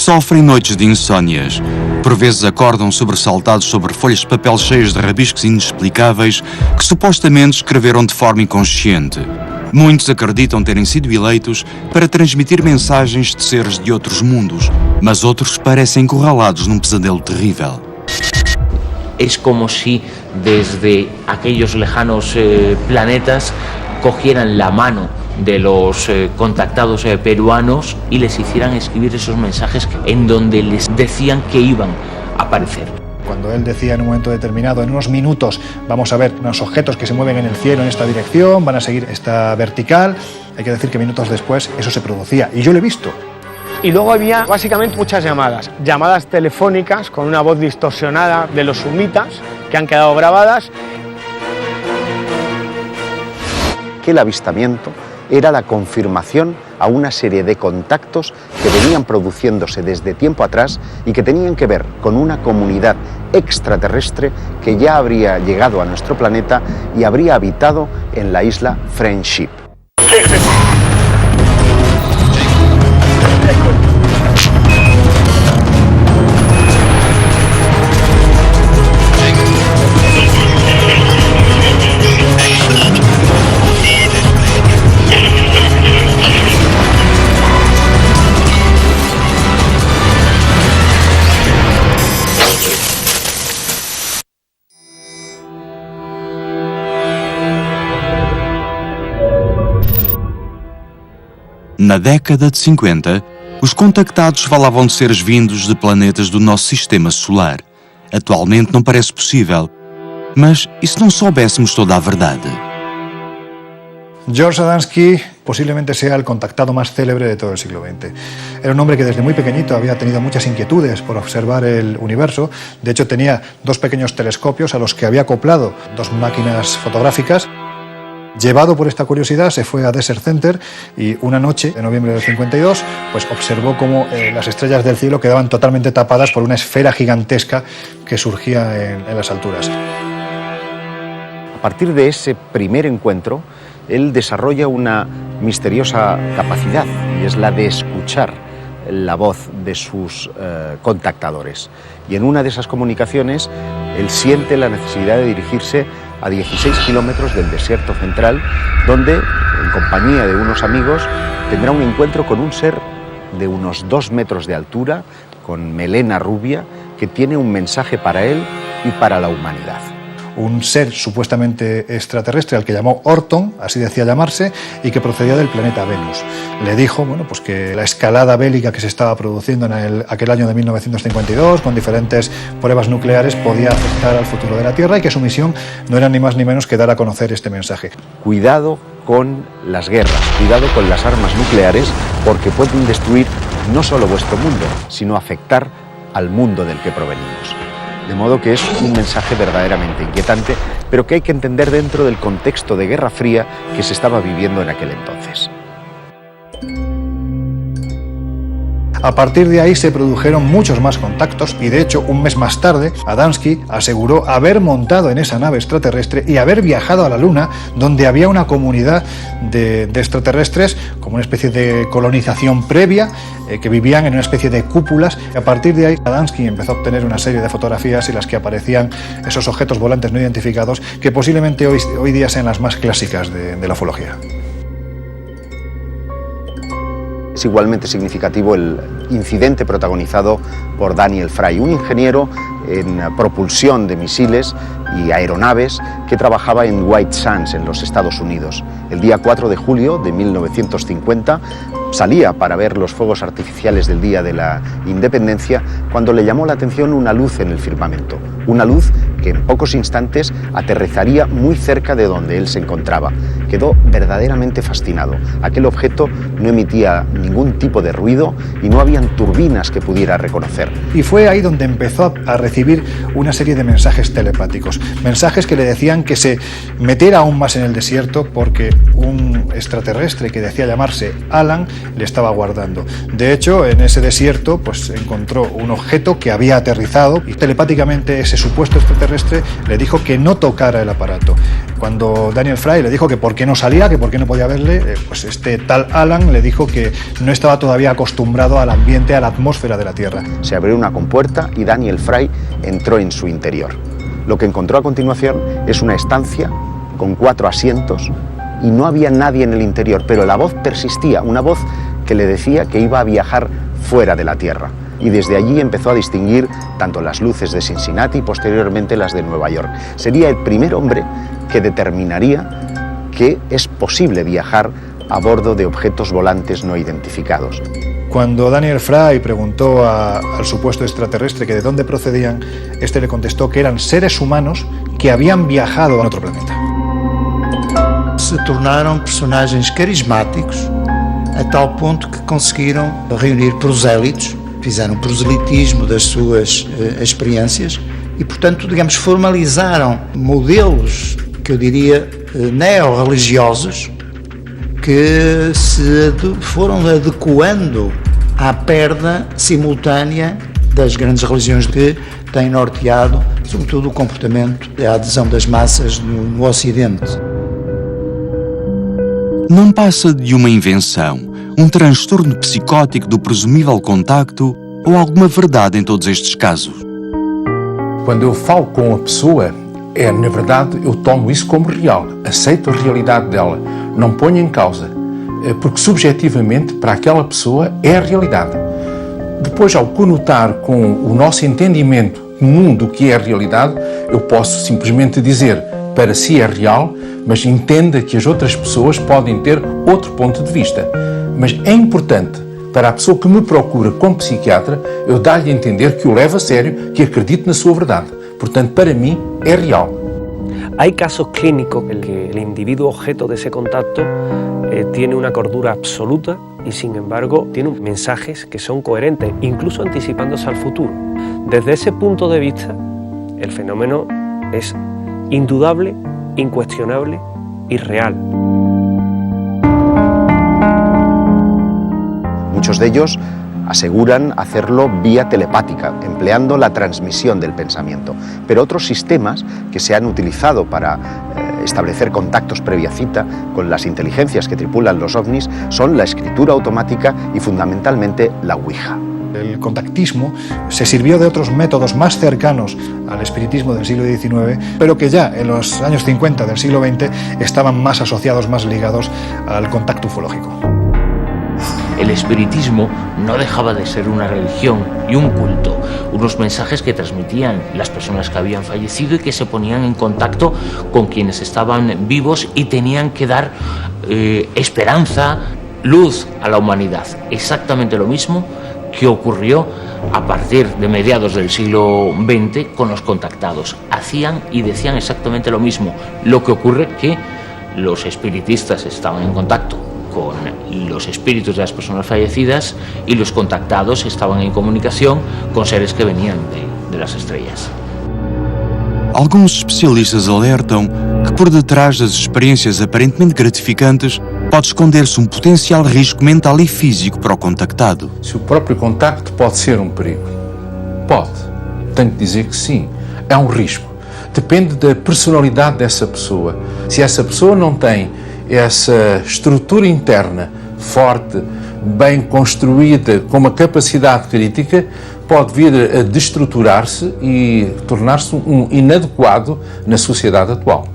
sofrem noites de insónias. Por vezes acordam sobressaltados sobre folhas de papel cheias de rabiscos inexplicáveis que supostamente escreveram de forma inconsciente. Muitos acreditam terem sido eleitos para transmitir mensagens de seres de outros mundos, mas outros parecem encurralados num pesadelo terrível. Es como si desde aquellos lejanos planetas cogieran la mano de los contactados peruanos y les hicieran escribir esos mensajes en donde les decían que iban a aparecer. Cuando él decía en un momento determinado, en unos minutos vamos a ver unos objetos que se mueven en el cielo en esta dirección, van a seguir esta vertical, hay que decir que minutos después eso se producía, y yo lo he visto. Y luego había básicamente muchas llamadas telefónicas con una voz distorsionada de los sumitas que han quedado grabadas. Que el avistamiento era la confirmación a una serie de contactos que venían produciéndose desde tiempo atrás y que tenían que ver con una comunidad extraterrestre que ya habría llegado a nuestro planeta y habría habitado en la isla Friendship. Na década de 50, os contactados falavam de seres vindos de planetas do nosso sistema solar. Atualmente não parece possível. Mas e se não soubéssemos toda a verdade? George Adamski posiblemente sea el contactado más célebre de todo el siglo XX. Era un hombre que desde muy pequeñito había tenido muchas inquietudes por observar el universo. De hecho, tenía dos pequeños telescopios a los que había acoplado dos máquinas fotográficas. Llevado por esta curiosidad, se fue a Desert Center y una noche de noviembre del 52 pues observó cómo las estrellas del cielo quedaban totalmente tapadas por una esfera gigantesca que surgía en las alturas. A partir de ese primer encuentro, él desarrolla una misteriosa capacidad, y es la de escuchar la voz de sus contactadores. Y en una de esas comunicaciones, él siente la necesidad de dirigirse a 16 kilómetros del desierto central, donde, en compañía de unos amigos, tendrá un encuentro con un ser de unos 2 metros de altura, con melena rubia, que tiene un mensaje para él y para la humanidad. Un ser supuestamente extraterrestre al que llamó Orton, así decía llamarse, y que procedía del planeta Venus. Le dijo pues que la escalada bélica que se estaba produciendo en aquel año de 1952, con diferentes pruebas nucleares, podía afectar al futuro de la Tierra y que su misión no era ni más ni menos que dar a conocer este mensaje. Cuidado con las guerras, cuidado con las armas nucleares, porque pueden destruir no solo vuestro mundo, sino afectar al mundo del que provenimos. De modo que es un mensaje verdaderamente inquietante, pero que hay que entender dentro del contexto de Guerra Fría que se estaba viviendo en aquel entonces. A partir de ahí se produjeron muchos más contactos y de hecho un mes más tarde Adamski aseguró haber montado en esa nave extraterrestre y haber viajado a la Luna, donde había una comunidad de extraterrestres como una especie de colonización previa que vivían en una especie de cúpulas. A partir de ahí Adamski empezó a obtener una serie de fotografías en las que aparecían esos objetos volantes no identificados que posiblemente hoy día sean las más clásicas de la ufología. Es igualmente significativo el incidente protagonizado por Daniel Fry, un ingeniero en propulsión de misiles y aeronaves que trabajaba en White Sands, en los Estados Unidos. El día 4 de julio de 1950 salía para ver los fuegos artificiales del Día de la Independencia cuando le llamó la atención una luz en el firmamento, una luz que en pocos instantes aterrizaría muy cerca de donde él se encontraba. Quedó verdaderamente fascinado. Aquel objeto no emitía ningún tipo de ruido y no habían turbinas que pudiera reconocer. Y fue ahí donde empezó a recibir una serie de mensajes telepáticos, mensajes que le decían que se metiera aún más en el desierto porque un extraterrestre que decía llamarse Alan le estaba aguardando. De hecho, en ese desierto pues encontró un objeto que había aterrizado y telepáticamente ese supuesto extraterrestre le dijo que no tocara el aparato. Cuando Daniel Fry le dijo que por qué no salía, que por qué no podía verle, pues este tal Alan le dijo que no estaba todavía acostumbrado al ambiente, a la atmósfera de la Tierra. Se abrió una compuerta y Daniel Fry entró en su interior. Lo que encontró a continuación es una estancia con 4 asientos y no había nadie en el interior, pero la voz persistía, una voz que le decía que iba a viajar fuera de la Tierra. Y desde allí empezó a distinguir tanto las luces de Cincinnati y posteriormente las de Nueva York. Sería el primer hombre que determinaría que es posible viajar a bordo de objetos volantes no identificados. Cuando Daniel Fry preguntó al supuesto extraterrestre que de dónde procedían, este le contestó que eran seres humanos que habían viajado a otro planeta. Se tornaram personagens carismáticos a tal ponto que conseguiram reunir prosélitos, fizeram proselitismo das suas experiências e, portanto, digamos, formalizaram modelos que eu diria neo-religiosos que se foram adequando à perda simultânea das grandes religiões que têm norteado, sobretudo, o comportamento e a adesão das massas no Ocidente. Não passa de uma invenção, um transtorno psicótico do presumível contacto ou alguma verdade em todos estes casos? Quando eu falo com a pessoa, na verdade, eu tomo isso como real, aceito a realidade dela, não ponho em causa, porque subjetivamente para aquela pessoa é a realidade. Depois, ao conotar com o nosso entendimento comum do que é a realidade, eu posso simplesmente dizer, para si é real, mas entenda que as outras pessoas podem ter outro ponto de vista. Mas é importante para a pessoa que me procura como psiquiatra, eu dar-lhe a entender que o levo a sério, que acredito na sua verdade. Portanto, para mí es real. Hay casos clínicos en que el individuo objeto de ese contacto tiene una cordura absoluta y, sin embargo, tiene mensajes que son coherentes, incluso anticipándose al futuro. Desde ese punto de vista, el fenómeno es indudable, incuestionable y real. Muchos de ellos aseguran hacerlo vía telepática, empleando la transmisión del pensamiento. Pero otros sistemas que se han utilizado para establecer contactos previa cita con las inteligencias que tripulan los ovnis son la escritura automática y fundamentalmente la Ouija. El contactismo se sirvió de otros métodos más cercanos al espiritismo del siglo XIX, pero que ya en los años 50 del siglo XX estaban más asociados, más ligados al contacto ufológico. El espiritismo no dejaba de ser una religión y un culto, unos mensajes que transmitían las personas que habían fallecido y que se ponían en contacto con quienes estaban vivos y tenían que dar esperanza, luz a la humanidad. Exactamente lo mismo que ocurrió a partir de mediados del siglo XX con los contactados. Hacían y decían exactamente lo mismo. Lo que ocurre que los espiritistas estaban en contacto con los espíritus de las personas fallecidas y los contactados estaban en comunicación con seres que venían de las estrellas. Alguns especialistas alertam que por detrás das experiências aparentemente gratificantes pode esconder-se potencial risco mental e físico para o contactado. Se o próprio contacto pode ser um perigo? Pode. Tenho que dizer que sim. É um risco. Depende da personalidade dessa pessoa. Se essa pessoa não tem essa estrutura interna forte, bem construída, com uma capacidade crítica, pode vir a destruturar-se e tornar-se inadequado na sociedade atual.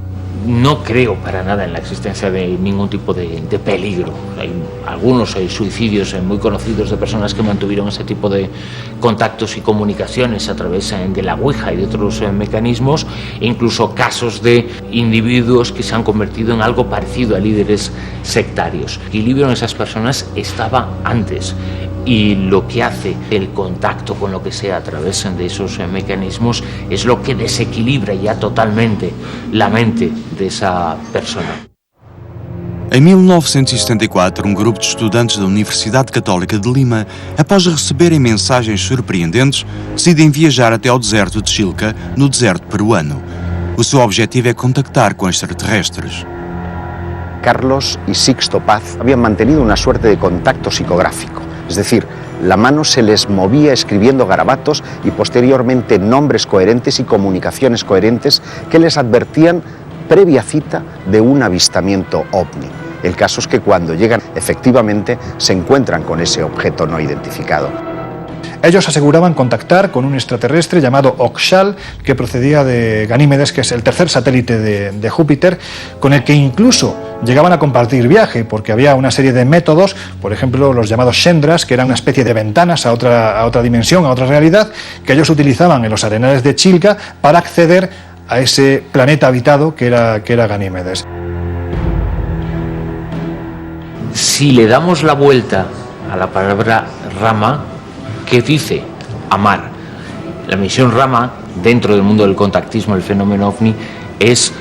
No creo para nada en la existencia de ningún tipo de peligro. Hay algunos suicidios muy conocidos de personas que mantuvieron ese tipo de contactos y comunicaciones a través de la Ouija y de otros mecanismos, e incluso casos de individuos que se han convertido en algo parecido a líderes sectarios. El equilibrio en esas personas estaba antes, y lo que hace el contacto con lo que sea a través de esos mecanismos es lo que desequilibra ya totalmente la mente de esa persona. Em 1974, um grupo de estudantes da Universidade Católica de Lima, após receberem mensagens surpreendentes, decidem viajar até ao deserto de Chilca, no deserto peruano. O seu objetivo é contactar com extraterrestres. Carlos y Sixto Paz habían mantenido una suerte de contacto psicográfico. Es decir, la mano se les movía escribiendo garabatos y posteriormente nombres coherentes y comunicaciones coherentes que les advertían previa cita de un avistamiento ovni. El caso es que cuando llegan, efectivamente, se encuentran con ese objeto no identificado. Ellos aseguraban contactar con un extraterrestre llamado Oxal, que procedía de Ganímedes, que es el tercer satélite de Júpiter, con el que incluso llegaban a compartir viaje, porque había una serie de métodos, por ejemplo los llamados Shendras, que eran una especie de ventanas a otra dimensión, a otra realidad, que ellos utilizaban en los arenales de Chilca para acceder a ese planeta habitado que era Ganímedes. Si le damos la vuelta a la palabra Rama, ¿qué dice? Amar. La misión Rama, dentro del mundo del contactismo, el fenómeno ovni, es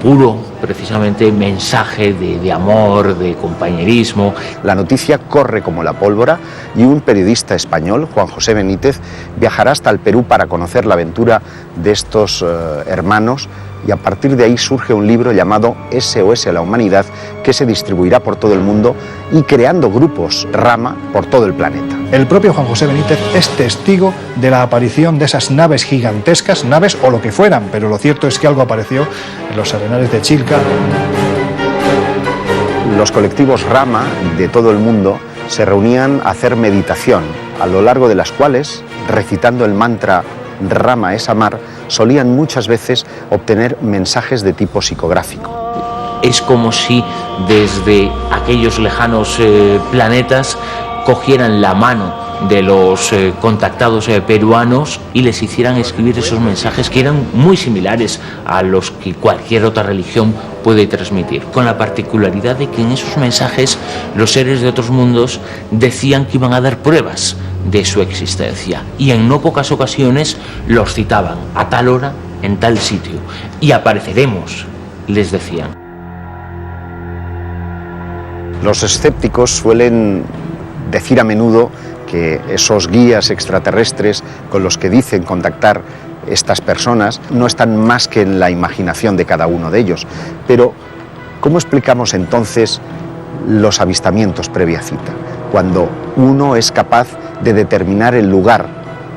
puro, precisamente, mensaje de amor, de compañerismo. La noticia corre como la pólvora y un periodista español, Juan José Benítez, viajará hasta el Perú para conocer la aventura de estos hermanos, y a partir de ahí surge un libro llamado SOS a la Humanidad, que se distribuirá por todo el mundo y creando grupos Rama por todo el planeta. El propio Juan José Benítez es testigo de la aparición de esas naves gigantescas, naves o lo que fueran, pero lo cierto es que algo apareció en los arenales de Chilca. Los colectivos Rama de todo el mundo se reunían a hacer meditación, a lo largo de las cuales, recitando el mantra Rama es amar, solían muchas veces obtener mensajes de tipo psicográfico. Es como si desde aquellos lejanos planetas cogieran la mano de los contactados peruanos y les hicieran escribir esos mensajes que eran muy similares a los que cualquier otra religión puede transmitir, con la particularidad de que en esos mensajes los seres de otros mundos decían que iban a dar pruebas de su existencia y en no pocas ocasiones los citaban a tal hora, en tal sitio, y apareceremos, les decían. Los escépticos suelen decir a menudo que esos guías extraterrestres con los que dicen contactar estas personas no están más que en la imaginación de cada uno de ellos. Pero, ¿cómo explicamos entonces los avistamientos previa cita? Cuando uno es capaz de determinar el lugar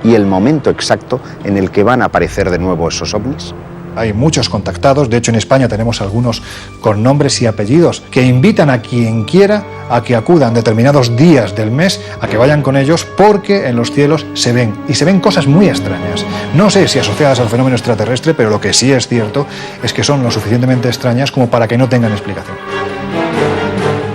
y el momento exacto en el que van a aparecer de nuevo esos ovnis. Hay muchos contactados, de hecho en España tenemos algunos con nombres y apellidos que invitan a quien quiera a que acudan determinados días del mes a que vayan con ellos, porque en los cielos se ven, y se ven cosas muy extrañas. No sé si asociadas al fenómeno extraterrestre, pero lo que sí es cierto es que son lo suficientemente extrañas como para que no tengan explicación.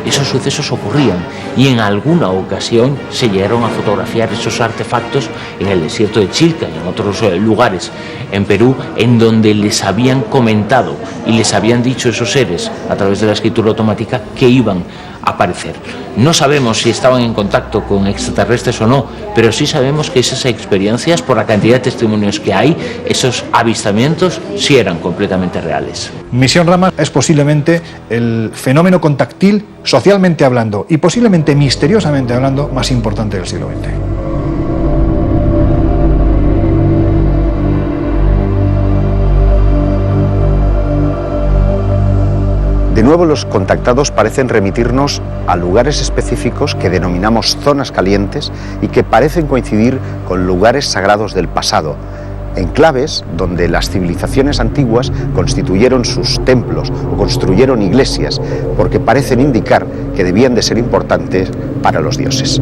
Esos sucesos ocurrían y en alguna ocasión se llegaron a fotografiar esos artefactos en el desierto de Chilca y en otros lugares en Perú, en donde les habían comentado y les habían dicho esos seres a través de la escritura automática que iban a aparecer. No sabemos si estaban en contacto con extraterrestres o no, pero sí sabemos que esas experiencias, por la cantidad de testimonios que hay, esos avistamientos sí eran completamente reales. Misión Rama es posiblemente el fenómeno contactil, socialmente hablando y posiblemente misteriosamente hablando, más importante del siglo XX. De nuevo, los contactados parecen remitirnos a lugares específicos que denominamos zonas calientes y que parecen coincidir con lugares sagrados del pasado, enclaves donde las civilizaciones antiguas constituyeron sus templos o construyeron iglesias, porque parecen indicar que debían de ser importantes para los dioses.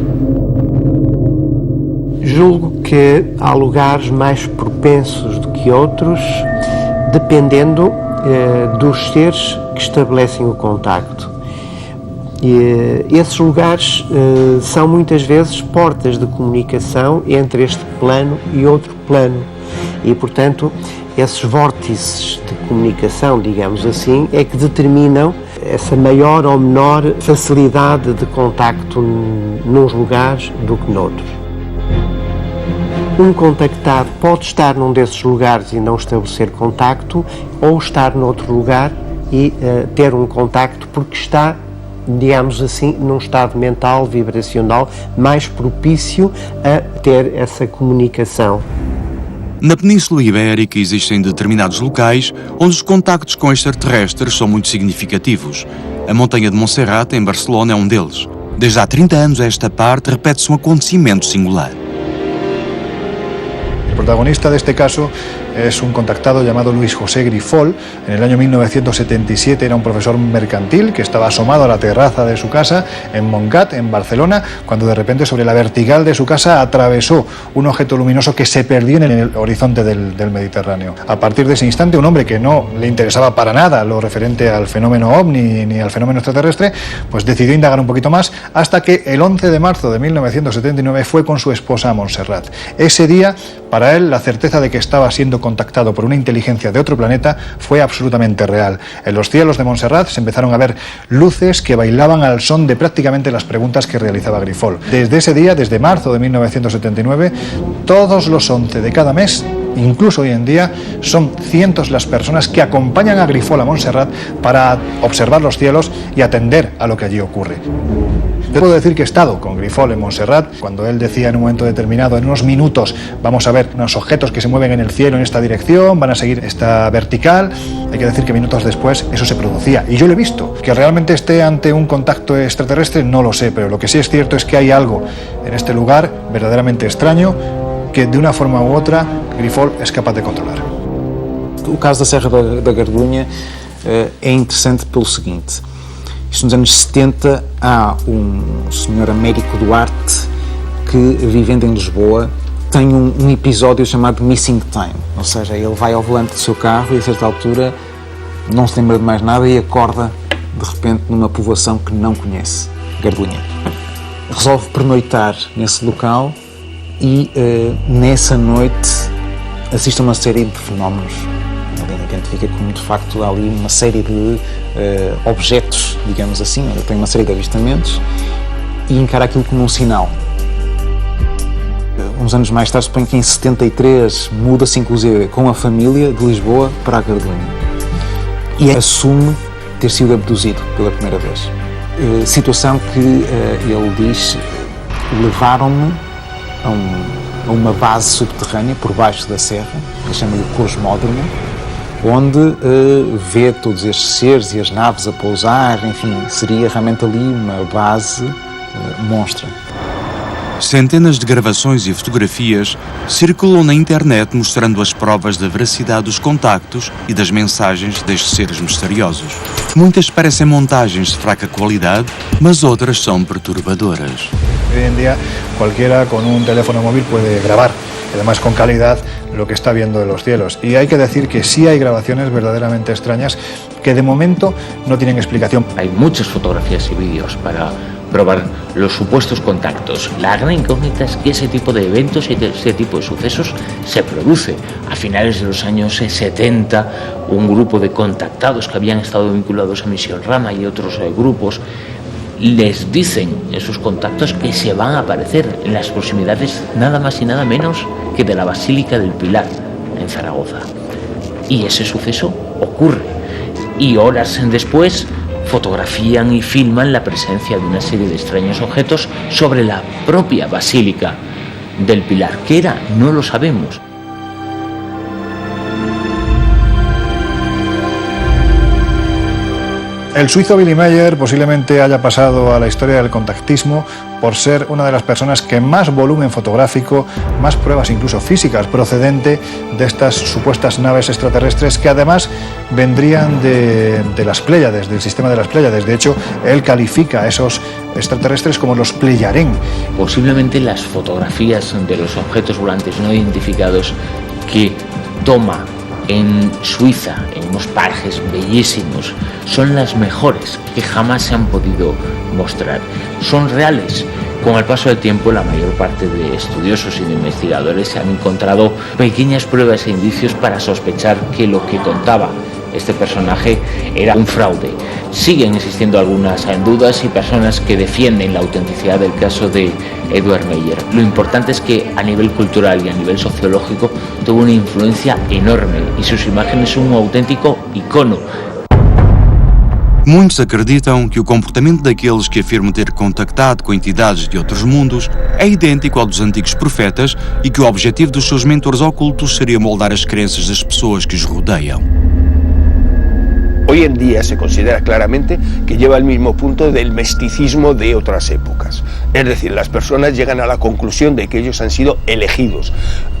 Julgo que há lugares mais propensos do que outros, dependendo dos seres que estabelecem o contacto. E esses lugares são muitas vezes portas de comunicação entre este plano e outro plano. E, portanto, esses vórtices de comunicação, digamos assim, é que determinam essa maior ou menor facilidade de contacto nos lugares do que noutros. Um contactado pode estar num desses lugares e não estabelecer contacto, ou estar noutro lugar e ter um contacto porque está, digamos assim, num estado mental, vibracional, mais propício a ter essa comunicação. Na Península Ibérica existem determinados locais onde os contactos com extraterrestres são muito significativos. A Montanha de Montserrat, em Barcelona, é um deles. Desde há 30 anos a esta parte repete-se um acontecimento singular. El protagonista de este caso es un contactado llamado Luis José Grifol. En el año 1977 era un profesor mercantil que estaba asomado a la terraza de su casa en Montgat, en Barcelona, cuando de repente sobre la vertical de su casa atravesó un objeto luminoso que se perdió en el horizonte del Mediterráneo. A partir de ese instante, un hombre que no le interesaba para nada lo referente al fenómeno ovni ni al fenómeno extraterrestre, pues decidió indagar un poquito más hasta que el 11 de marzo de 1979 fue con su esposa a Montserrat. Ese día, para él, la certeza de que estaba siendo contactado por una inteligencia de otro planeta fue absolutamente real. En los cielos de Montserrat se empezaron a ver luces que bailaban al son de prácticamente las preguntas que realizaba Grifol. Desde ese día, desde marzo de 1979, todos los 11 de cada mes, incluso hoy en día, son cientos las personas que acompañan a Grifol a Montserrat para observar los cielos y atender a lo que allí ocurre. Yo puedo decir que he estado con Grifol en Montserrat, cuando él decía en un momento determinado, en unos minutos vamos a ver unos objetos que se mueven en el cielo en esta dirección, van a seguir esta vertical. Hay que decir que minutos después eso se producía, y yo lo he visto. Que realmente esté ante un contacto extraterrestre no lo sé, pero lo que sí es cierto es que hay algo en este lugar verdaderamente extraño que de una forma u otra Grifol es capaz de controlar. O caso da Serra da Gardunha é interessante pelo seguinte: isto nos anos 70 há senhor Américo Duarte que, vivendo em Lisboa, tem um episódio chamado Missing Time, ou seja, ele vai ao volante do seu carro e a certa altura não se lembra de mais nada e acorda de repente numa povoação que não conhece, Gardunha. Resolve pernoitar nesse local e nessa noite assiste a uma série de fenómenos. Ele identifica como de facto há ali uma série de objetos, digamos assim, ele tem uma série de avistamentos e encara aquilo como um sinal. Uns anos mais tarde, suponho que em 73, muda-se inclusive com a família de Lisboa para a Gardunha e assume ter sido abduzido pela primeira vez. Situação que ele diz, levaram-me a uma base subterrânea por baixo da serra, que chama-lhe Cosmódromo, onde vê todos estes seres e as naves a pousar, enfim, seria realmente ali uma base monstra. Centenas de gravações e fotografias circulam na internet mostrando as provas da veracidade dos contactos e das mensagens destes seres misteriosos. Muitas parecem montagens de fraca qualidade, mas outras são perturbadoras. Hoy en día cualquiera con un teléfono móvil puede grabar, además con calidad, lo que está viendo de los cielos. Y hay que decir que sí hay grabaciones verdaderamente extrañas que de momento no tienen explicación. Hay muchas fotografías y vídeos para probar los supuestos contactos. La gran incógnita es que ese tipo de eventos y ese tipo de sucesos se produce. A finales de los años 70, un grupo de contactados que habían estado vinculados a Misión Rama y otros grupos les dicen esos contactos que se van a aparecer en las proximidades nada más y nada menos que de la Basílica del Pilar en Zaragoza. Y ese suceso ocurre. Y horas después fotografían y filman la presencia de una serie de extraños objetos sobre la propia Basílica del Pilar. ¿Qué era? No lo sabemos. El suizo Billy Meier posiblemente haya pasado a la historia del contactismo por ser una de las personas que más volumen fotográfico, más pruebas incluso físicas procedente de estas supuestas naves extraterrestres que además vendrían de las Pléyades, del sistema de las Pléyades. De hecho, él califica a esos extraterrestres como los Pleyarén. Posiblemente las fotografías de los objetos volantes no identificados que toma en Suiza, en unos parajes bellísimos, son las mejores que jamás se han podido mostrar. Son reales. Con el paso del tiempo, la mayor parte de estudiosos y de investigadores han encontrado pequeñas pruebas e indicios para sospechar que lo que contaba este personaje era un fraude. Siguen existiendo algunas dudas y personas que defienden la autenticidad del caso de Edward Meier. Lo importante es que a nivel cultural y a nivel sociológico tuvo una influencia enorme y sus imágenes son un auténtico icono. Muitos acreditam que o comportamento daqueles que afirmam ter contactado com entidades de outros mundos é idêntico ao dos antigos profetas e que o objetivo dos seus mentores ocultos seria moldar as crenças das pessoas que os rodeiam. Hoy en día se considera claramente que lleva el mismo punto del misticismo de otras épocas. Es decir, las personas llegan a la conclusión de que ellos han sido elegidos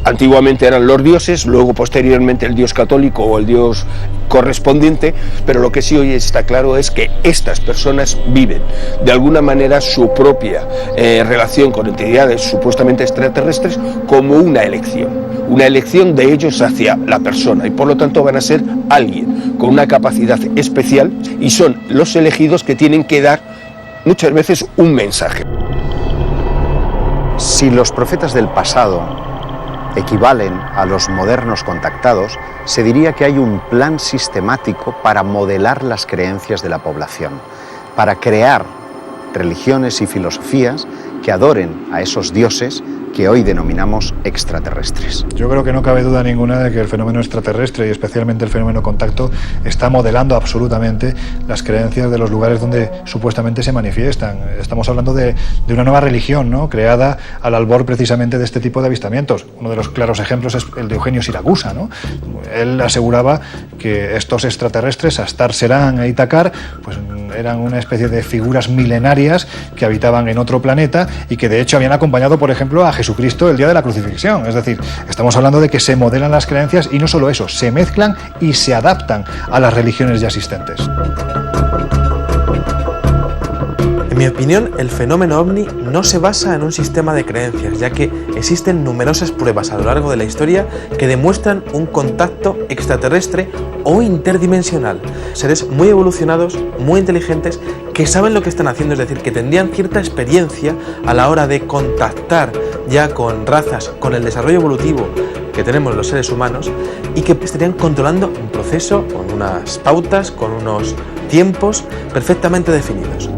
Antiguamente eran los dioses, luego posteriormente el dios católico o el dios correspondiente, pero lo que sí hoy está claro es que estas personas viven de alguna manera su propia relación con entidades supuestamente extraterrestres como una elección de ellos hacia la persona, y por lo tanto van a ser alguien con una capacidad especial y son los elegidos que tienen que dar muchas veces un mensaje. Si los profetas del pasado equivalen a los modernos contactados, se diría que hay un plan sistemático para modelar las creencias de la población, para crear religiones y filosofías que adoren a esos dioses que hoy denominamos extraterrestres. Yo creo que no cabe duda ninguna de que el fenómeno extraterrestre y especialmente el fenómeno contacto está modelando absolutamente las creencias de los lugares donde supuestamente se manifiestan. Estamos hablando de una nueva religión, ¿no?, creada al albor precisamente de este tipo de avistamientos. Uno de los claros ejemplos es el de Eugenio Siracusa, ¿no? Él aseguraba que estos extraterrestres, Astar Serán e Itacar, pues eran una especie de figuras milenarias que habitaban en otro planeta y que de hecho habían acompañado, por ejemplo, a Jesucristo el día de la crucifixión. Es decir, estamos hablando de que se modelan las creencias y no solo eso, se mezclan y se adaptan a las religiones ya existentes. En mi opinión, el fenómeno ovni no se basa en un sistema de creencias, ya que existen numerosas pruebas a lo largo de la historia que demuestran un contacto extraterrestre o interdimensional. Seres muy evolucionados, muy inteligentes, que saben lo que están haciendo, es decir, que tendrían cierta experiencia a la hora de contactar ya con razas, con el desarrollo evolutivo que tenemos los seres humanos, y que estarían controlando un proceso con unas pautas, con unos tiempos perfectamente definidos.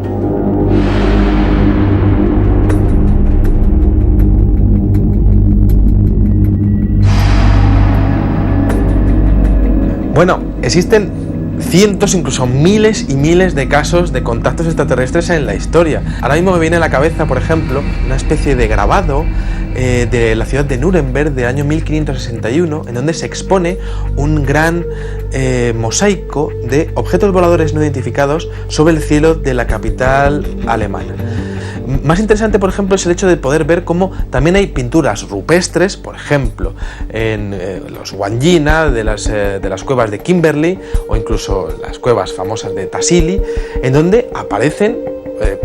Bueno, existen cientos, incluso miles y miles de casos de contactos extraterrestres en la historia. Ahora mismo me viene a la cabeza, por ejemplo, una especie de grabado de la ciudad de Nuremberg del año 1561, en donde se expone un gran mosaico de objetos voladores no identificados sobre el cielo de la capital alemana. Más interesante, por ejemplo, es el hecho de poder ver cómo también hay pinturas rupestres, por ejemplo, en los Wandjina de las cuevas de Kimberley, o incluso las cuevas famosas de Tassili, en donde aparecen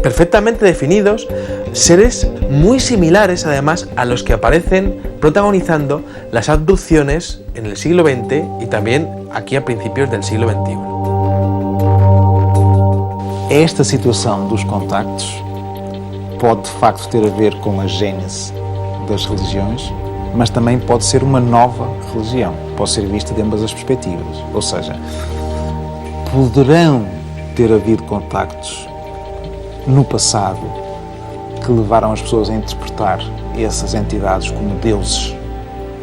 perfectamente definidos seres muy similares, además, a los que aparecen protagonizando las abducciones en el siglo XX y también aquí a principios del siglo XXI. Esta situação dos contactos pode de facto ter a ver com a gênese das religiões, mas também pode ser uma nova religião, pode ser vista de ambas as perspectivas, ou seja, poderão ter havido contactos no passado que levaram as pessoas a interpretar essas entidades como deuses,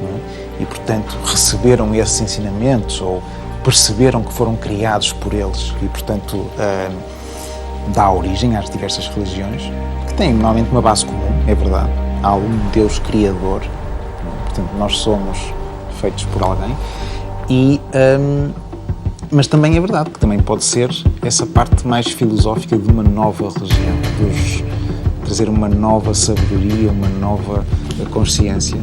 não é? E portanto receberam esses ensinamentos ou perceberam que foram criados por eles e portanto dá origem às diversas religiões, que têm normalmente uma base comum, é verdade. Há um Deus criador, portanto nós somos feitos por alguém, mas também é verdade que também pode ser essa parte mais filosófica de uma nova religião, de trazer uma nova sabedoria, uma nova consciência.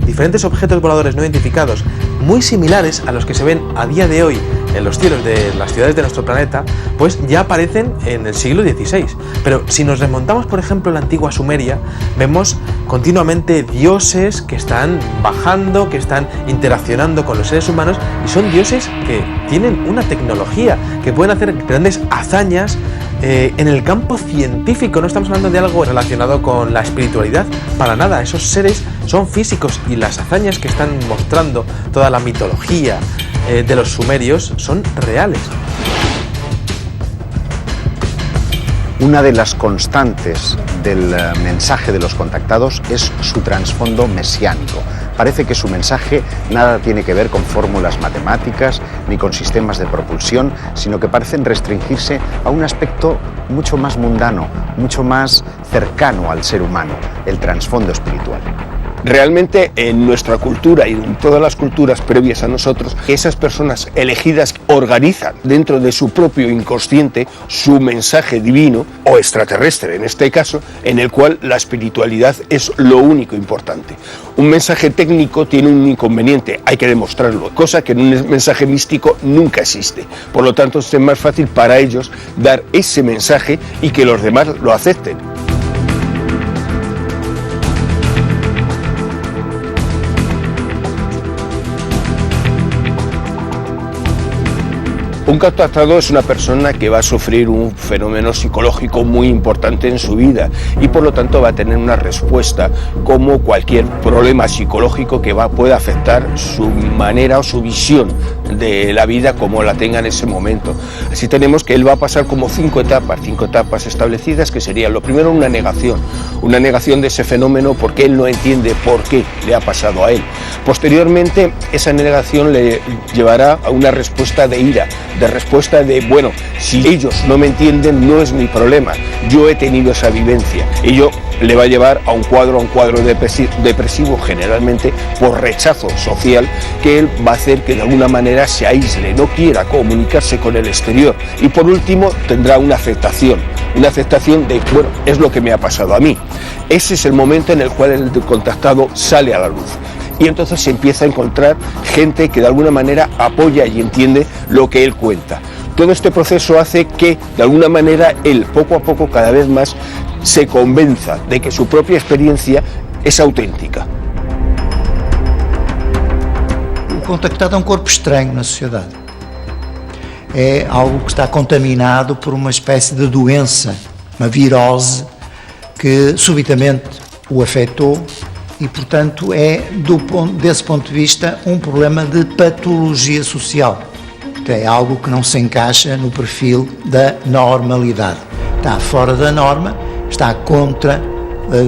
Diferentes objetos voladores no identificados, muy similares a los que se ven a día de hoy en los cielos de las ciudades de nuestro planeta, pues ya aparecen en el siglo XVI. Pero si nos remontamos, por ejemplo, a la antigua Sumeria, vemos continuamente dioses que están bajando, que están interaccionando con los seres humanos, y son dioses que tienen una tecnología, que pueden hacer grandes hazañas en el campo científico. No estamos hablando de algo relacionado con la espiritualidad, para nada. Esos seres son físicos y las hazañas que están mostrando toda la mitología de los sumerios son reales. Una de las constantes del mensaje de los contactados es su trasfondo mesiánico. Parece que su mensaje nada tiene que ver con fórmulas matemáticas ni con sistemas de propulsión, sino que parecen restringirse a un aspecto mucho más mundano, mucho más cercano al ser humano, el trasfondo espiritual. Realmente en nuestra cultura y en todas las culturas previas a nosotros, esas personas elegidas organizan dentro de su propio inconsciente su mensaje divino o extraterrestre en este caso, en el cual la espiritualidad es lo único importante. Un mensaje técnico tiene un inconveniente, hay que demostrarlo, cosa que en un mensaje místico nunca existe. Por lo tanto, es más fácil para ellos dar ese mensaje y que los demás lo acepten. Un contactado es una persona que va a sufrir un fenómeno psicológico muy importante en su vida y por lo tanto va a tener una respuesta como cualquier problema psicológico que pueda afectar su manera o su visión de la vida como la tenga en ese momento. Así tenemos que él va a pasar como cinco etapas establecidas, que sería lo primero una negación de ese fenómeno porque él no entiende por qué le ha pasado a él. Posteriormente esa negación le llevará a una respuesta de ira, de respuesta de, bueno, si ellos no me entienden no es mi problema, yo he tenido esa vivencia. Ello le va a llevar a un cuadro depresivo, generalmente por rechazo social, que él va a hacer que de alguna manera se aísle, no quiera comunicarse con el exterior. Y por último tendrá una aceptación de, bueno, es lo que me ha pasado a mí. Ese es el momento en el cual el contactado sale a la luz. Y entonces se empieza a encontrar gente que de alguna manera apoya y entiende lo que él cuenta. Todo este proceso hace que de alguna manera él poco a poco cada vez más se convenza de que su propia experiencia es auténtica. O contactado é corpo estranho na sociedade. É algo que está contaminado por uma espécie de doença, uma virose que subitamente o afetou e, portanto, é, desse ponto de vista, um problema de patologia social. É algo que não se encaixa no perfil da normalidade. Está fora da norma, está contra,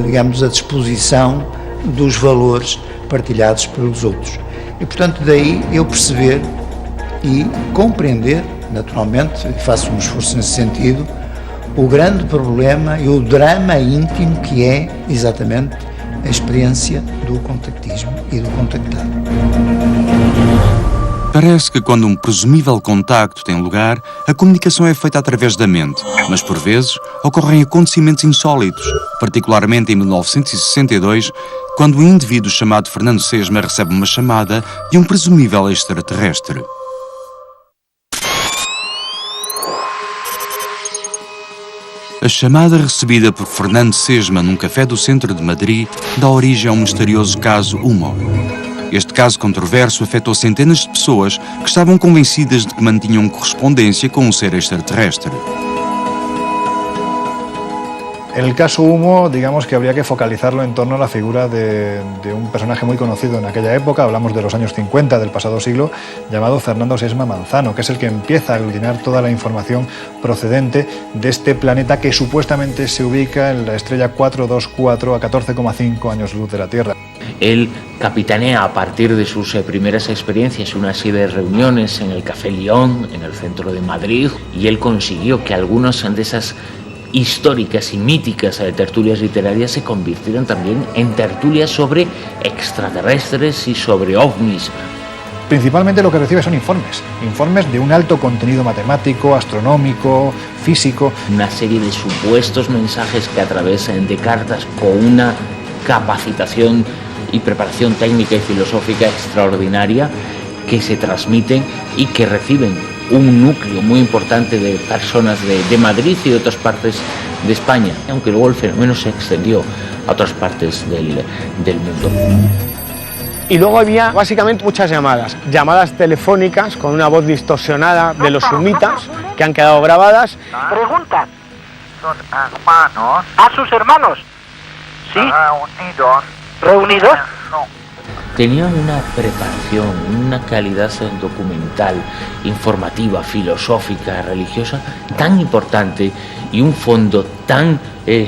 digamos, a disposição dos valores partilhados pelos outros. E, portanto, daí eu perceber e compreender, naturalmente, faço um esforço nesse sentido, o grande problema e o drama íntimo que é, exatamente, a experiência do contactismo e do contactado. Parece que quando um presumível contacto tem lugar, a comunicação é feita através da mente, mas por vezes ocorrem acontecimentos insólitos, particularmente em 1962, quando um indivíduo chamado Fernando Sesma recebe uma chamada de um presumível extraterrestre. A chamada recebida por Fernando Sesma num café do centro de Madrid dá origem a um misterioso caso Humo. Este caso controverso afetou centenas de pessoas que estavam convencidas de que mantinham correspondência com um ser extraterrestre. En el caso Humo, digamos que habría que focalizarlo en torno a la figura de un personaje muy conocido en aquella época, hablamos de los años 50 del pasado siglo, llamado Fernando Sesma Manzano, que es el que empieza a aglutinar toda la información procedente de este planeta que supuestamente se ubica en la estrella 424 a 14,5 años luz de la Tierra. Él capitanea a partir de sus primeras experiencias una serie de reuniones en el Café León, en el centro de Madrid, y él consiguió que algunas de esas históricas y míticas tertulias literarias se convirtieron también en tertulias sobre extraterrestres y sobre ovnis. Principalmente lo que recibe son informes de un alto contenido matemático, astronómico, físico. Una serie de supuestos mensajes que a través de cartas con una capacitación y preparación técnica y filosófica extraordinaria que se transmiten y que reciben un núcleo muy importante de personas de Madrid y de otras partes de España, aunque luego el fenómeno se extendió a otras partes del mundo. Y luego había básicamente muchas llamadas telefónicas con una voz distorsionada de los sumitas que han quedado grabadas. Preguntan. ¿Sus hermanos? ¿A sus hermanos? Sí. ¿Reunidos? No. Tenían una preparación, una calidad documental, informativa, filosófica, religiosa tan importante y un fondo tan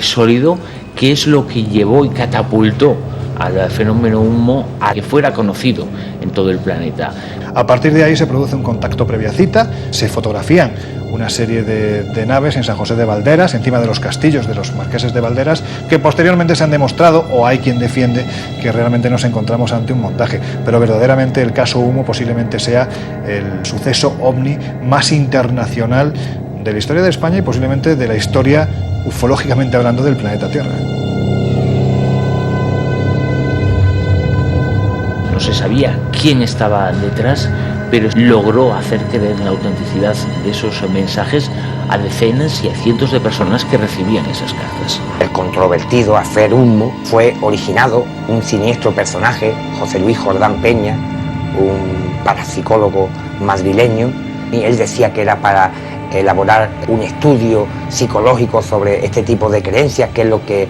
sólido que es lo que llevó y catapultó al fenómeno Humo a que fuera conocido en todo el planeta. A partir de ahí se produce un contacto previa cita, se fotografían una serie de naves en San José de Valderas, encima de los castillos de los marqueses de Valderas, que posteriormente se han demostrado, o hay quien defiende, que realmente nos encontramos ante un montaje. Pero verdaderamente el caso Humo posiblemente sea el suceso ovni más internacional de la historia de España y posiblemente de la historia, ufológicamente hablando, del planeta Tierra. No se sabía quién estaba detrás, pero logró hacer creer en la autenticidad de esos mensajes a decenas y a cientos de personas que recibían esas cartas. El controvertido Afer Humo fue originado un siniestro personaje, José Luis Jordán Peña, un parapsicólogo madrileño, y él decía que era para elaborar un estudio psicológico sobre este tipo de creencias, que es lo que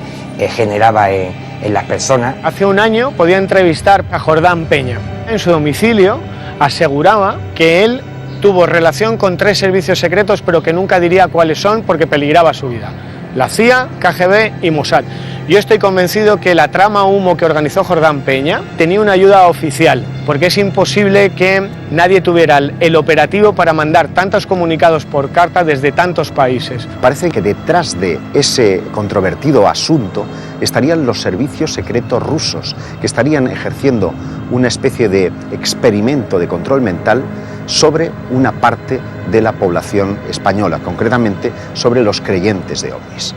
generaba en las personas. Hace un año podía entrevistar a Jordán Peña. En su domicilio aseguraba que él tuvo relación con 3 servicios secretos, pero que nunca diría cuáles son porque peligraba su vida: la CIA, KGB y Mossad. Yo estoy convencido que la trama Humo que organizó Jordán Peña tenía una ayuda oficial, porque es imposible que nadie tuviera el operativo para mandar tantos comunicados por carta desde tantos países. Parece que detrás de ese controvertido asunto estarían los servicios secretos rusos, que estarían ejerciendo una especie de experimento de control mental sobre una parte de la población española, concretamente sobre los creyentes de ovnis.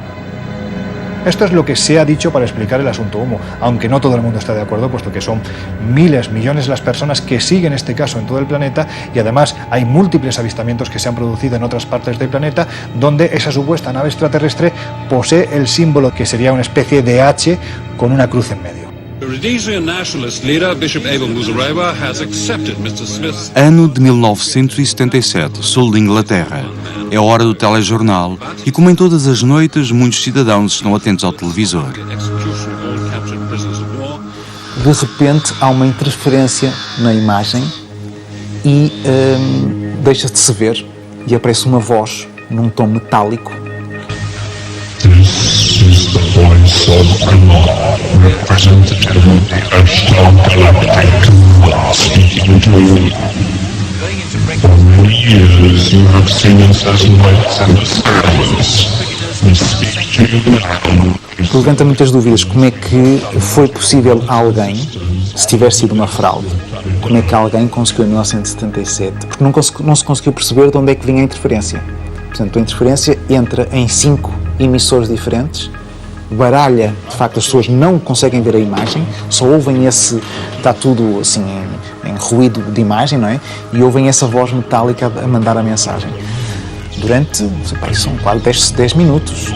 Esto es lo que se ha dicho para explicar el asunto Humo, aunque no todo el mundo está de acuerdo, puesto que son miles, millones las personas que siguen este caso en todo el planeta, y además hay múltiples avistamientos que se han producido en otras partes del planeta donde esa supuesta nave extraterrestre posee el símbolo que sería una especie de H con una cruz en medio. Ano de 1977, sul de Inglaterra. É hora do telejornal e, como em todas as noites, muitos cidadãos estão atentos ao televisor. De repente há uma interferência na imagem e deixa de se ver e aparece uma voz num tom metálico. This is the voice of Allah, representative of the Ashtar Galactic, speaking to you. For many years you have seen us as lights and stars. We speak to you now. Levanta muitas dúvidas. Como é que foi possível alguém, se tiver sido uma fraude, como é que alguém conseguiu em 1977? Porque não se conseguiu perceber de onde é que vinha a interferência. Portanto, a interferência entra em 5 emissores diferentes, baralha, de facto as pessoas não conseguem ver a imagem, só ouvem esse, está tudo assim em ruído de imagem, não é? E ouvem essa voz metálica a mandar a mensagem. Durante, são quase 10 minutos.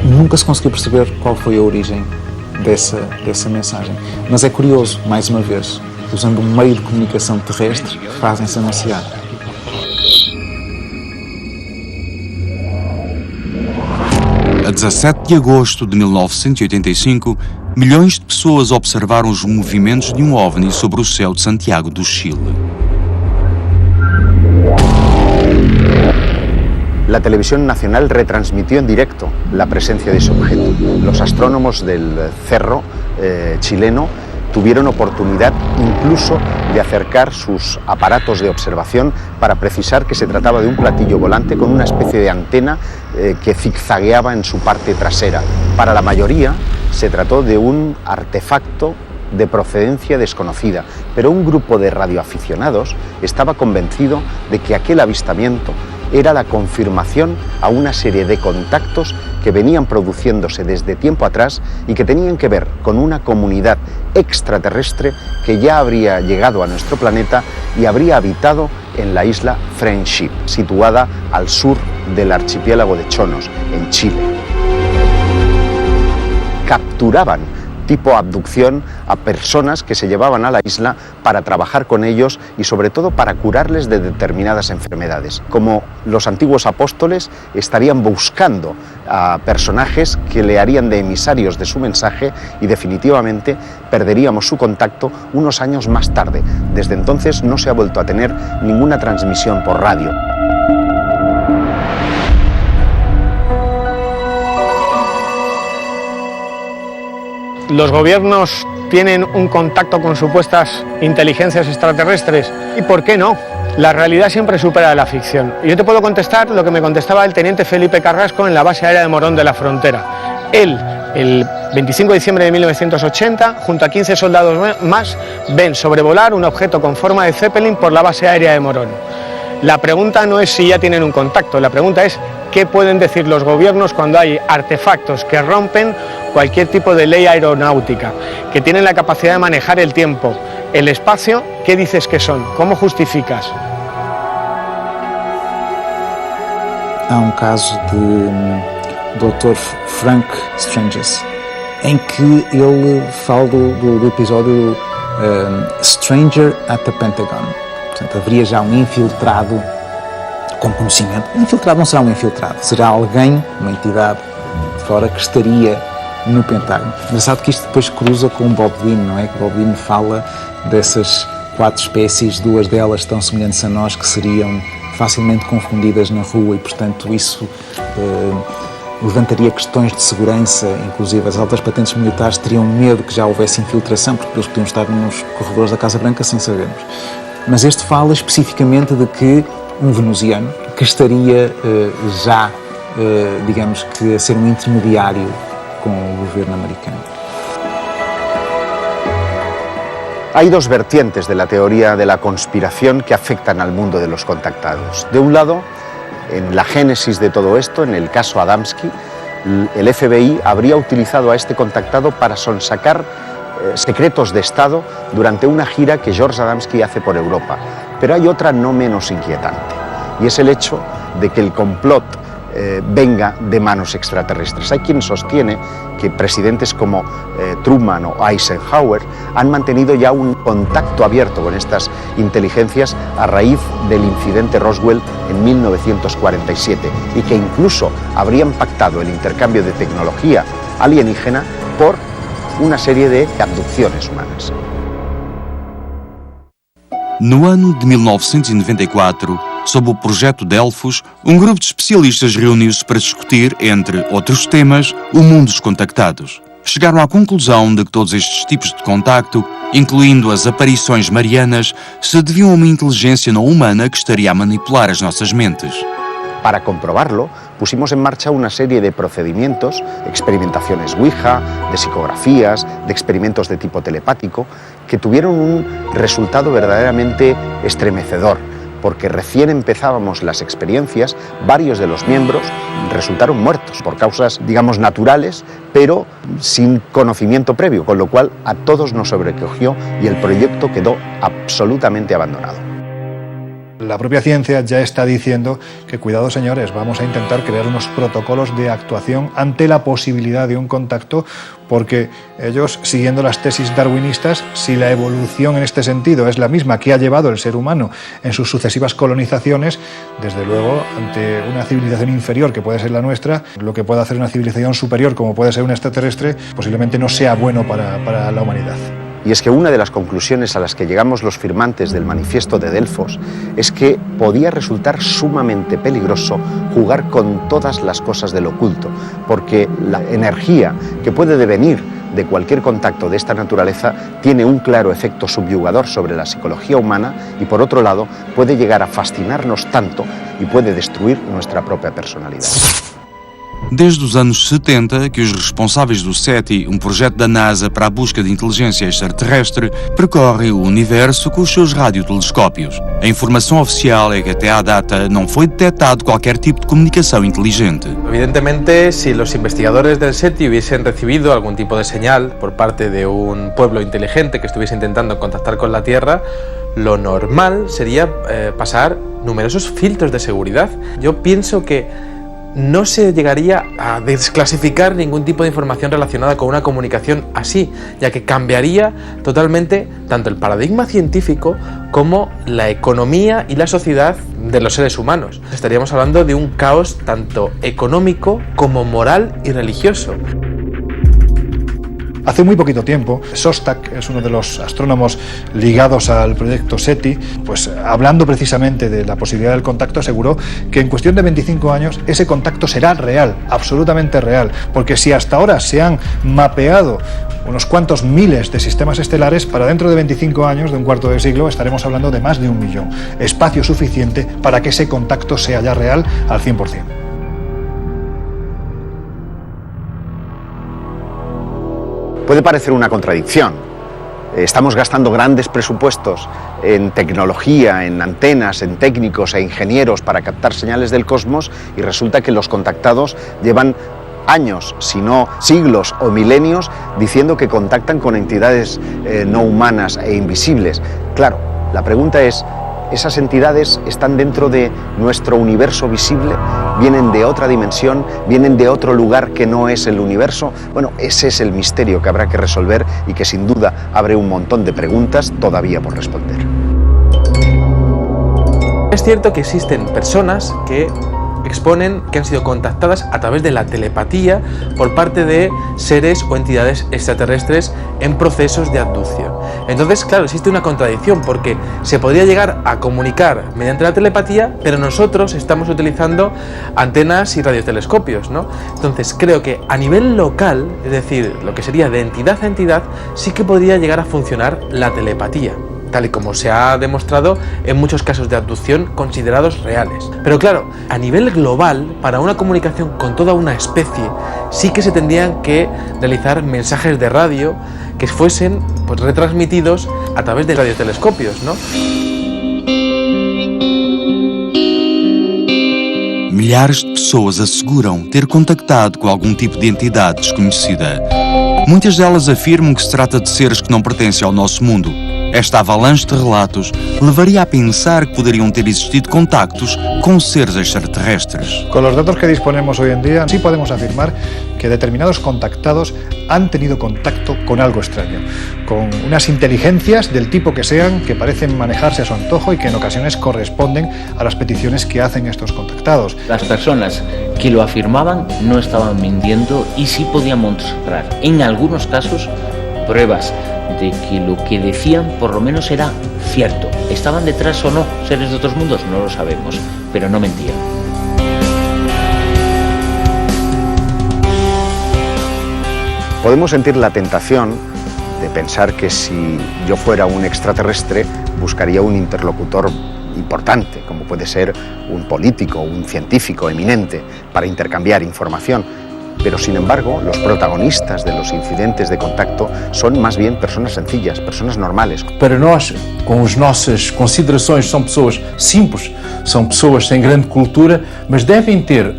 Nunca se conseguiu perceber qual foi a origem dessa mensagem. Mas é curioso, mais uma vez, usando um meio de comunicação terrestre, fazem-se anunciar. A 17 de agosto de 1985, milhões de pessoas observaram os movimentos de um OVNI sobre o céu de Santiago do Chile. La televisión nacional retransmitió en directo la presencia de ese objeto. Los astrónomos del cerro chileno tuvieron oportunidad incluso de acercar sus aparatos de observación para precisar que se trataba de un platillo volante con una especie de antena que zigzagueaba en su parte trasera. Para la mayoría se trató de un artefacto de procedencia desconocida, pero un grupo de radioaficionados estaba convencido de que aquel avistamiento era la confirmación a una serie de contactos que venían produciéndose desde tiempo atrás y que tenían que ver con una comunidad extraterrestre que ya habría llegado a nuestro planeta y habría habitado en la isla Friendship, situada al sur del archipiélago de Chonos, en Chile. Capturaban tipo abducción a personas que se llevaban a la isla para trabajar con ellos y sobre todo para curarles de determinadas enfermedades. Como los antiguos apóstoles estarían buscando a personajes que le harían de emisarios de su mensaje y definitivamente perderíamos su contacto unos años más tarde. Desde entonces no se ha vuelto a tener ninguna transmisión por radio. ¿Los gobiernos tienen un contacto con supuestas inteligencias extraterrestres? ¿Y por qué no? La realidad siempre supera la ficción. Yo te puedo contestar lo que me contestaba el teniente Felipe Carrasco en la base aérea de Morón de la Frontera. Él, el 25 de diciembre de 1980, junto a 15 soldados más, ven sobrevolar un objeto con forma de Zeppelin por la base aérea de Morón. La pregunta no es si ya tienen un contacto, la pregunta es qué pueden decir los gobiernos cuando hay artefactos que rompen cualquier tipo de ley aeronáutica, que tienen la capacidad de manejar el tiempo, el espacio. ¿Qué dices que son? ¿Cómo justificas? Há caso de Dr. Frank Stranges, em que ele fala do episódio Stranger at the Pentagon. Portanto, haveria já infiltrado com conhecimento. O infiltrado não será infiltrado, será alguém, uma entidade de fora, que estaria no Pentágono. Engraçado que isto depois cruza com Bob Dylan, não é? Que Bob Dylan fala dessas 4 espécies, 2 delas tão semelhantes a nós, que seriam facilmente confundidas na rua e, portanto, isso levantaria questões de segurança. Inclusive as altas patentes militares teriam medo que já houvesse infiltração, porque eles podiam estar nos corredores da Casa Branca sem sabermos. Mas este fala especificamente de que venusiano que estaria já, digamos que, a ser intermediário con el gobierno americano. Hay 2 vertientes de la teoría de la conspiración que afectan al mundo de los contactados. De un lado, en la génesis de todo esto, en el caso Adamski, el FBI habría utilizado a este contactado para sonsacar secretos de Estado durante una gira que George Adamski hace por Europa. Pero hay otra no menos inquietante, y es el hecho de que el complot venga de manos extraterrestres. Hay quien sostiene que presidentes como Truman o Eisenhower han mantenido ya un contacto abierto con estas inteligencias a raíz del incidente Roswell en 1947 y que incluso habrían pactado el intercambio de tecnología alienígena por una serie de abducciones humanas. No ano de 1994, sob o projeto Delfos, grupo de especialistas reuniu-se para discutir, entre outros temas, o mundo dos contactados. Chegaram à conclusão de que todos estes tipos de contacto, incluindo as aparições marianas, se deviam a uma inteligência não humana que estaria a manipular as nossas mentes. Para comprobarlo, pusimos en marcha una serie de procedimientos, experimentaciones Ouija, de psicografías, de experimentos de tipo telepático, que tuvieron un resultado verdaderamente estremecedor, porque recién empezábamos las experiencias, varios de los miembros resultaron muertos por causas, digamos, naturales, pero sin conocimiento previo, con lo cual a todos nos sobrecogió y el proyecto quedó absolutamente abandonado. La propia ciencia ya está diciendo que, cuidado señores, vamos a intentar crear unos protocolos de actuación ante la posibilidad de un contacto, porque ellos, siguiendo las tesis darwinistas, si la evolución en este sentido es la misma que ha llevado el ser humano en sus sucesivas colonizaciones, desde luego, ante una civilización inferior que puede ser la nuestra, lo que puede hacer una civilización superior como puede ser un extraterrestre, posiblemente no sea bueno para la humanidad. Y es que una de las conclusiones a las que llegamos los firmantes del manifiesto de Delfos es que podía resultar sumamente peligroso jugar con todas las cosas del oculto, porque la energía que puede devenir de cualquier contacto de esta naturaleza tiene un claro efecto subyugador sobre la psicología humana y, por otro lado, puede llegar a fascinarnos tanto y puede destruir nuestra propia personalidad. Desde os anos 70 que os responsáveis do SETI, projeto da NASA para a busca de inteligência extraterrestre, percorrem o universo com os seus radiotelescópios. A informação oficial é que até à data não foi detectado qualquer tipo de comunicação inteligente. Evidentemente, si los investigadores del SETI hubiesen recibido algún tipo de señal por parte de un pueblo inteligente que estuviese intentando contactar con la Tierra, lo normal sería pasar numerosos filtros de seguridad. Yo pienso que no se llegaría a desclasificar ningún tipo de información relacionada con una comunicación así, ya que cambiaría totalmente tanto el paradigma científico como la economía y la sociedad de los seres humanos. Estaríamos hablando de un caos tanto económico como moral y religioso. Hace muy poquito tiempo, Szostak es uno de los astrónomos ligados al proyecto SETI, pues hablando precisamente de la posibilidad del contacto, aseguró que en cuestión de 25 años ese contacto será real, absolutamente real, porque si hasta ahora se han mapeado unos cuantos miles de sistemas estelares, para dentro de 25 años, de un cuarto de siglo, estaremos hablando de más de 1 millón. Espacio suficiente para que ese contacto sea ya real al 100%. Puede parecer una contradicción. Estamos gastando grandes presupuestos en tecnología, en antenas, en técnicos e ingenieros para captar señales del cosmos y resulta que los contactados llevan años, si no siglos o milenios, diciendo que contactan con entidades no humanas e invisibles. Claro, la pregunta es, ¿esas entidades están dentro de nuestro universo visible? ¿Vienen de otra dimensión? ¿Vienen de otro lugar que no es el universo? Bueno, ese es el misterio que habrá que resolver y que sin duda abre un montón de preguntas todavía por responder. Es cierto que existen personas que exponen que han sido contactadas a través de la telepatía por parte de seres o entidades extraterrestres en procesos de abducción. Entonces, claro, existe una contradicción porque se podría llegar a comunicar mediante la telepatía, pero nosotros estamos utilizando antenas y radiotelescopios, ¿no? Entonces, creo que a nivel local, es decir, lo que sería de entidad a entidad, sí que podría llegar a funcionar la telepatía, tal y como se ha demostrado en muchos casos de abducción considerados reales. Pero claro, a nivel global, para una comunicación con toda una especie, sí que se tendrían que realizar mensajes de radio que fuesen pues retransmitidos a través de radiotelescopios, ¿no? Milhares de pessoas asseguram ter contactado com algum tipo de entidade desconhecida. Muitas delas afirmam que se trata de seres que não pertencem ao nosso mundo. Esta avalanche de relatos levaría a pensar que podrían ter existido contactos con seres extraterrestres. Con los datos que disponemos hoy en día, sí podemos afirmar que determinados contactados han tenido contacto con algo extraño, con unas inteligencias del tipo que sean, que parecen manejarse a su antojo y que en ocasiones corresponden a las peticiones que hacen estos contactados. Las personas que lo afirmaban no estaban mintiendo y sí podían mostrar, en algunos casos, pruebas de que lo que decían por lo menos era cierto. ¿Estaban detrás o no seres de otros mundos? No lo sabemos, pero no mentían. Podemos sentir la tentación de pensar que si yo fuera un extraterrestre buscaría un interlocutor importante, como puede ser un político o un científico eminente, para intercambiar información. Pero, sin embargo, los protagonistas de los incidentes de contacto son más bien personas sencillas, personas normales. Para nós, com as nossas considerações, são pessoas simples, são pessoas sem grande cultura, mas devem ter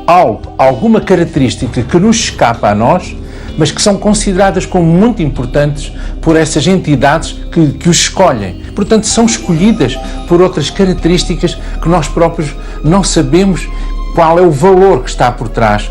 alguma característica que nos escapa a nós, mas que são consideradas como muito importantes por essas entidades que os escolhem. Portanto, são escolhidas por outras características que nós próprios não sabemos qual é o valor que está por trás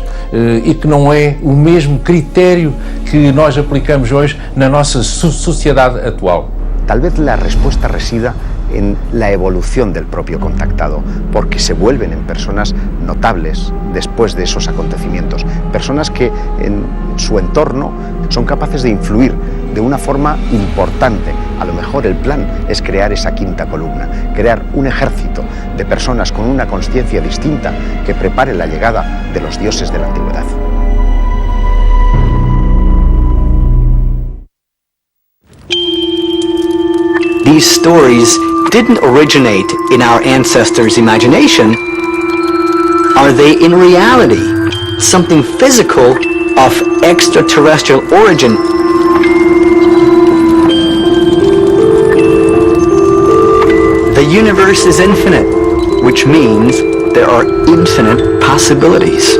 e que não é o mesmo critério que nós aplicamos hoje na nossa sociedade actual. Tal vez la respuesta resida en la evolución del propio contactado, porque se vuelven en personas notables después de esos acontecimientos, personas que en su entorno son capaces de influir de una forma importante. A lo mejor el plan es crear esa quinta columna, crear un ejército de personas con una conciencia distinta que prepare la llegada de los dioses de la antigüedad. These stories didn't originate in our ancestors' imagination. Are they in reality something physical of extraterrestrial origin? The universe is infinite, which means there are infinite possibilities.